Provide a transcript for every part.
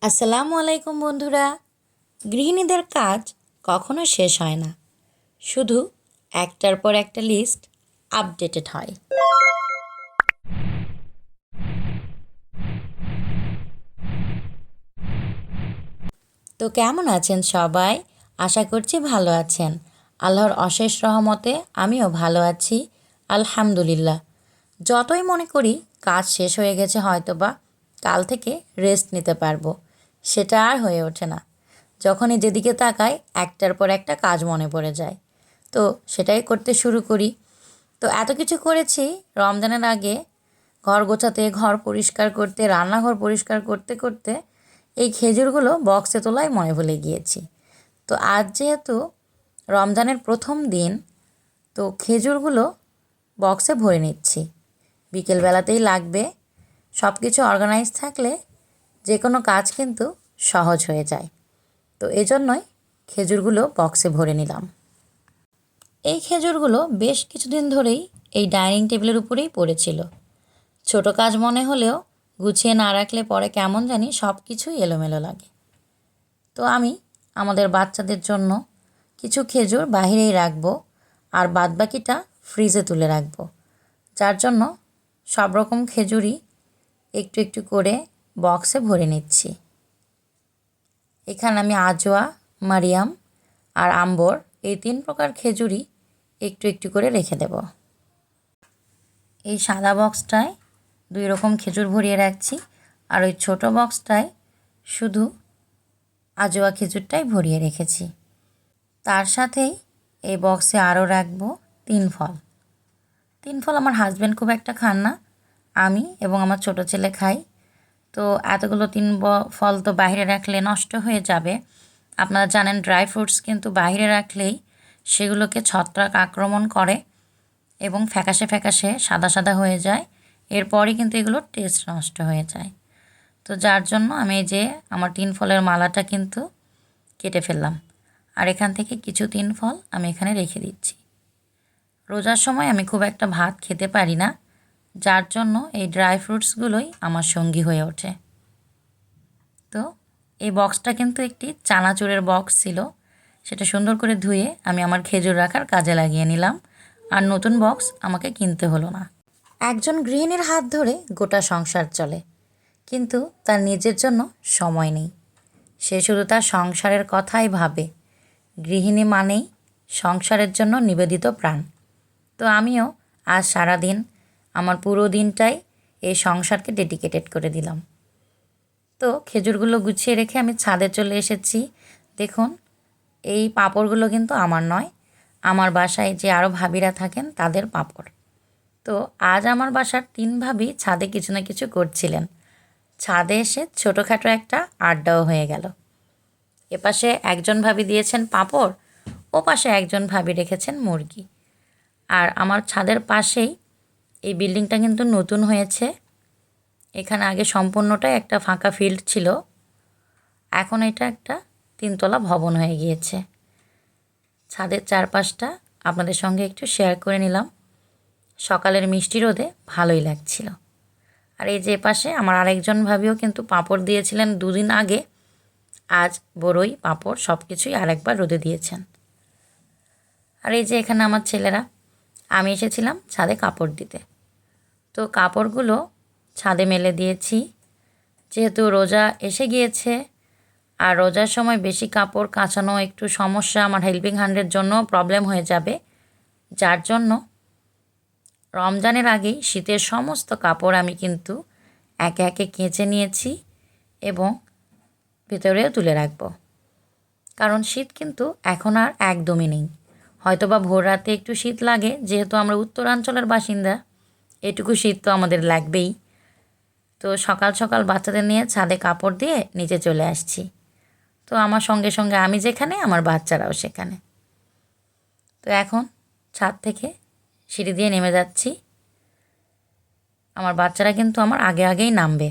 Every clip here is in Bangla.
আসসালামু আলাইকুম বন্ধুরা। গৃহিণীদের কাজ কখনো শেষ হয় না, শুধু একটার পর একটা লিস্ট আপডেটেড হয়। তো কেমন আছেন সবাই? আশা করছি ভালো আছেন। আল্লাহর অশেষ রহমতে আমিও ভালো আছি, আলহামদুলিল্লাহ। যতই মনে করি কাজ শেষ হয়ে গেছে, হয়তোবা কাল থেকে রেস্ট নিতে পারবো, সেটা আর হয়ে ওঠে না। যখনই যেদিকে তাকাই একটার পর একটা কাজ মনে পড়ে যায়, তো সেটাই করতে শুরু করি। তো এত কিছু করেছি রমজানের আগে, ঘর গোছাতে, ঘর পরিষ্কার করতে, রান্নাঘর পরিষ্কার করতে করতে এই খেজুরগুলো বক্সে তোলাই মনে ভুলে গিয়েছি। তো আজ যেহেতু রমজানের প্রথম দিন, তো খেজুরগুলো বক্সে ভরে নিচ্ছি। বিকেলবেলাতেই লাগবে। সব কিছু অর্গানাইজ থাকলে যে কোনো কাজ কিন্তু সহজ হয়ে যায়। তো এজন্যই খেজুরগুলো বক্সে ভরে নিলাম। এই খেজুরগুলো বেশ কিছুদিন ধরেই এই ডাইনিং টেবিলের উপরেই পড়েছিল। ছোট কাজ মনে হলেও গুছিয়ে না রাখলে পরে কেমন জানি সব কিছুই এলোমেলো লাগে। তো আমি আমাদের বাচ্চাদের জন্য কিছু খেজুর বাহিরেই রাখবো, আর বাদবাকিটা ফ্রিজে তুলে রাখবো। যার জন্য সব রকম খেজুরই একটু একটু করে বক্সে ভরে নিচ্ছি। এখানে আমি আজওয়া, মারিয়াম আর আম্বর এই 3 প্রকার খেজুরই একটু একটু করে রেখে দেব। এই সাদা বক্সটায় 2 রকম খেজুর ভরিয়ে রাখছি, আর ওই ছোটো বক্সটায় শুধু আজওয়া খেজুরটাই ভরিয়ে রেখেছি। তার সাথেই এই বক্সে আরও রাখবো 3 ফল। 3 ফল আমার হাজব্যান্ড খুব একটা খান না, আমি এবং আমার ছোট ছেলে খাই। তো এতগুলো 3 ফল তো বাইরে রাখলে নষ্ট হয়ে যাবে। আপনারা জানেন ড্রাই ফ্রুটস কিন্তু বাইরে রাখলেই সেগুলোকে ছত্রাক আক্রমণ করে এবং ফ্যাকাশে ফ্যাকাশে সাদা সাদা হয়ে যায়। এরপরই কিন্তু এগুলোর টেস্ট নষ্ট হয়ে যায়। তো যার জন্য আমি এই যে আমার 3 ফলের মালাটা কিন্তু কেটে ফেললাম, আর এখান থেকে কিছু 3 ফল আমি এখানে রেখে দিচ্ছি। রোজার সময় আমি খুব একটা ভাত খেতে পারি না, যার জন্য এই ড্রাই ফ্রুটসগুলোই আমার সঙ্গী হয়ে ওঠে। তো এই বক্সটা কিন্তু একটি চানাচুরের বক্স ছিল, সেটা সুন্দর করে ধুয়ে আমি আমার খেজুর রাখার কাজে লাগিয়ে নিলাম, আর নতুন বক্স আমাকে কিনতে হলো না। একজন গৃহিণীর হাত ধরে গোটা সংসার চলে, কিন্তু তার নিজের জন্য সময় নেই। সে শুধু তার সংসারের কথাই ভাবে। গৃহিণী মানেই সংসারের জন্য নিবেদিত প্রাণ। তো আমিও আজ সারাদিন, আমার পুরো দিনটাই এই সংসারকে ডেডিকেটেড করে দিলাম। তো খেজুরগুলো গুছিয়ে রেখে আমি ছাদে চলে এসেছি। দেখুন, এই পাঁপড়গুলো কিন্তু আমার নয়, আমার বাসায় যে আরও ভাবিরা থাকেন তাদের পাঁপড়। তো আজ আমার বাসার 3 ভাবি ছাদে কিছু না কিছু করছিলেন। ছাদে এসে ছোটোখাটো একটা আড্ডাও হয়ে গেল। এপাশে একজন ভাবি দিয়েছেন পাঁপড়, ও পাশে একজন ভাবি রেখেছেন মুরগি। আর আমার ছাদের পাশেই এই বিল্ডিংটা কিন্তু নতুন হয়েছে। এখানে আগে সম্পূর্ণটাই একটা ফাঁকা ফিল্ড ছিল, এখন এটা একটা 3তলা ভবন হয়ে গিয়েছে। ছাদের চারপাশটা আপনাদের সঙ্গে একটু শেয়ার করে নিলাম। সকালের মিষ্টি রোদে ভালোই লাগছিল। আর এই যে পাশে আমার আরেকজন ভাবিও কিন্তু পাঁপড় দিয়েছিলেন 2 দিন আগে, আজ বড়ই পাঁপড় সব কিছুই আরেকবার রোদে দিয়েছেন। আর এই যে এখানে আমার ছেলেরা, আমি এসেছিলাম ছাদে কাপড় দিতে। তো কাপড়গুলো ছাদে মেলে দিয়েছি, যেহেতু রোজা এসে গিয়েছে, আর রোজার সময় বেশি কাপড় কাচানো একটু সমস্যা, আমার হেল্পিং হ্যান্ডের জন্য প্রবলেম হয়ে যাবে। যার জন্য রমজানের আগেই শীতের সমস্ত কাপড় আমি কিন্তু একে একে কেচে নিয়েছি এবং ভেতরেও তুলে রাখব। কারণ শীত কিন্তু এখন আর একদমই নেই। হয়তোবা ভোর রাতে একটু শীত লাগে, যেহেতু আমরা উত্তরাঞ্চলের বাসিন্দা, এটুকু শীত তো আমাদের লাগবেই। তো সকাল সকাল বাচ্চাদের নিয়ে ছাদে কাপড় দিয়ে নিচে চলে আসছি। তো আমার সঙ্গে সঙ্গে আমি যেখানে, আমার বাচ্চারাও সেখানে। তো এখন ছাদ থেকে সিঁড়ি দিয়ে নেমে যাচ্ছি। আমার বাচ্চারা কিন্তু আমার আগে আগেই নামবে।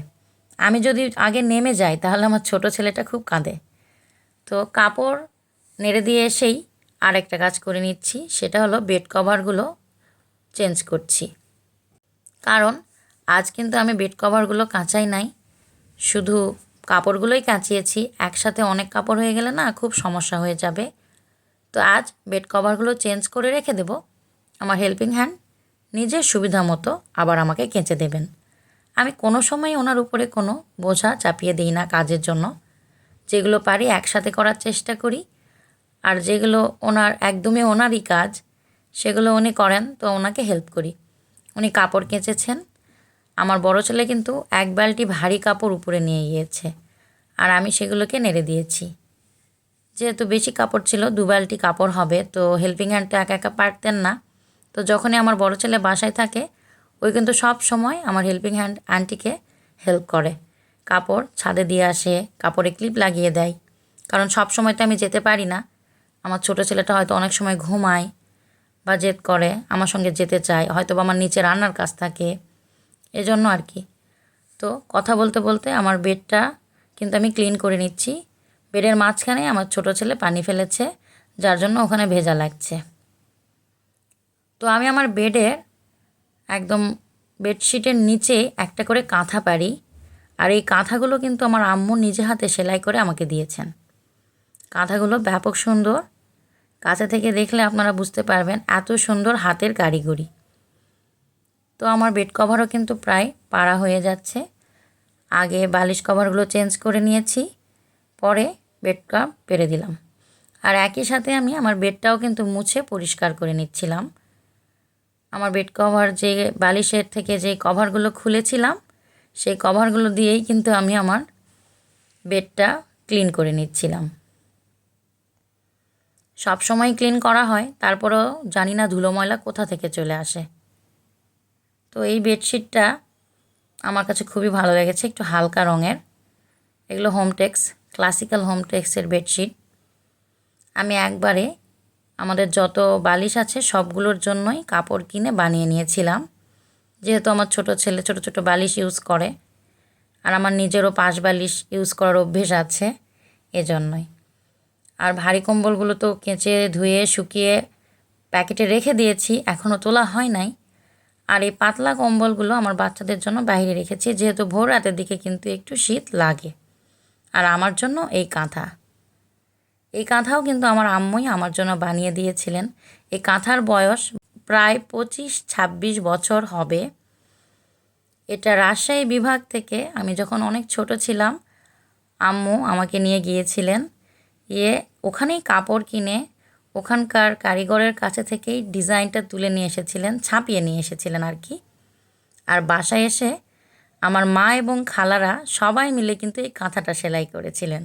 আমি যদি আগে নেমে যাই তাহলে আমার ছোট ছেলেটা খুব কাঁদে। তো কাপড় নেড়ে দিয়ে এসেই আরেকটা কাজ করে নিচ্ছি, সেটা হলো বেড কভারগুলো চেঞ্জ করছি। কারণ আজ কিন্তু আমি বেড কভারগুলো কাচাই নাই, শুধু কাপড়গুলোই কাচিয়েছি, একসাথে অনেক কাপড় হয়ে গেলে না খুব সমস্যা হয়ে যাবে। তো আজ বেড কভারগুলো চেঞ্জ করে রেখে দেব। আমার হেল্পিং হ্যান্ড নিজের সুবিধা মতো আবার আমাকে কেচে দেবেন। আমি কোনো সময় ওনার উপরে কোনো বোঝা চাপিয়ে দিই না কাজের জন্য। যেগুলো পারি একসাথে করার চেষ্টা করি, আর যেগুলো একদমই ওনারই কাজ সেগুলো উনি করেন, তো ওনাকে হেল্প করি। উনি কাপড় কেচেছেন। আমার বড় ছেলে কিন্তু এক বালতি ভারী কাপড় উপরে নিয়ে গিয়েছে, আর আমি সেগুলোকে নেড়ে দিয়েছি। যেহেতু বেশি কাপড় ছিল, 2 বালতি কাপড় হবে, তো হেল্পিং হ্যান্ড তো একা একা পারতেন না। তো যখনই আমার বড় ছেলে বাসায় থাকে, ওই কিন্তু সব সময় আমার হেল্পিং হ্যান্ড আন্টিকে হেল্প করে। কাপড় ছাদে দিয়ে আসে, কাপড়ে ক্লিপ লাগিয়ে দেয়, কারণ সব সময় তো আমি যেতে পারি না। আমার ছোট ছেলেটা হয়তো অনেক সময় ঘুমায় বা জেদ করে, আমার সঙ্গে যেতে চায়, হয়তো বা আমার নিচে রান্নার কাজ থাকে, এজন্য আর কি। তো কথা বলতে বলতে আমার বেডটা কিন্তু আমি ক্লিন করে নিচ্ছি। বেডের মাঝখানে আমার ছোট ছেলে পানি ফেলেছে, যার জন্য ওখানে ভেজা লাগছে। তো আমি আমার বেডের একদম বেডশিটের নিচে একটা করে কাঁথা পারি, আর এই কাঁথাগুলো কিন্তু আমার আম্মু নিজে হাতে সেলাই করে আমাকে দিয়েছেন। কাঁথাগুলো ব্যাপক সুন্দর, কাছে থেকে দেখলে আপনারা বুঝতে পারবেন এত সুন্দর হাতের কারিগরি। তো আমার বেড কভারও কিন্তু প্রায় পাড়া হয়ে যাচ্ছে। আগে বালিশ কভারগুলো চেঞ্জ করে নিয়েছি, পরে বেডটা পেরে দিলাম। আর একই সাথে আমি আমার বেডটাও কিন্তু মুছে পরিষ্কার করে নিচ্ছিলাম। আমার বেড কভার যে বালিশের থেকে যে কভারগুলো খুলেছিলাম, সেই কভারগুলো দিয়েই কিন্তু আমি আমার বেডটা ক্লিন করে নিচ্ছিলাম। সব সময় ক্লিন করা হয়, তারপরেও জানি না ধুলো ময়লা কোথা থেকে চলে আসে। তো এই বেডশিটটা আমার কাছে খুবই ভালো লেগেছে, একটু হালকা রঙের। এগুলো হোমটেক্স, ক্লাসিক্যাল হোমটেক্সের বেডশিট। আমি একবারে আমাদের যত বালিশ আছে সবগুলোর জন্যই কাপড় কিনে বানিয়ে নিয়েছিলাম, যেহেতু আমার ছোট ছেলে ছোট ছোট বালিশ ইউজ করে, আর আমার নিজেরও পাশ বালিশ ইউজ করার অভ্যেস আছে, এজন্যই। আর ভারী কম্বলগুলো তো কেচে ধুয়ে শুকিয়ে প্যাকেটে রেখে দিয়েছি, এখনও তোলা হয় নাই। আর এই পাতলা কম্বলগুলো আমার বাচ্চাদের জন্য বাইরে রেখেছি, যেহেতু ভোর রাতের দিকে কিন্তু একটু শীত লাগে। আর আমার জন্য এই কাঁথা, এই কাঁথাও কিন্তু আমার আম্মুই আমার জন্য বানিয়ে দিয়েছিলেন। এই কাঁথার বয়স প্রায় 25-26 বছর হবে। এটা রাজশাহী বিভাগ থেকে আমি যখন অনেক ছোট ছিলাম, আম্মু আমাকে নিয়ে গিয়েছিলেন, ওখানেই কাপড় কিনে ওখানকার কারিগরের কাছে থেকেই ডিজাইনটা তুলে নিয়ে এসেছিলেন, ছাপিয়ে নিয়ে এসেছিলেন আর কি। আর বাসায় এসে আমার মা এবং খালারা সবাই মিলে কিন্তু এই কাঁথাটা সেলাই করেছিলেন।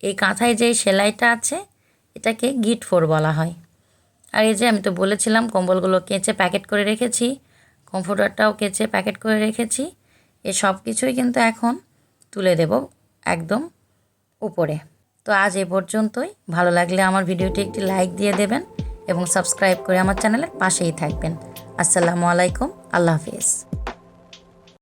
এই কাঁথায় যেই সেলাইটা আছে, এটাকে গিট ফোর বলা হয়। আর এই যে আমি তো বলেছিলাম কম্বলগুলো কেচে প্যাকেট করে রেখেছি, কমফোর্টারটাও কেচে প্যাকেট করে রেখেছি। এ সব কিছুই কিন্তু এখন তুলে দেব একদম উপরে। তো আজ এ পর্যন্তই। ভালো লাগলে আমার ভিডিওটি একটি লাইক দিয়ে দেবেন এবং সাবস্ক্রাইব করে আমার চ্যানেলের পাশেই থাকবেন। আসসালামু আলাইকুম, আল্লাহ হাফিজ।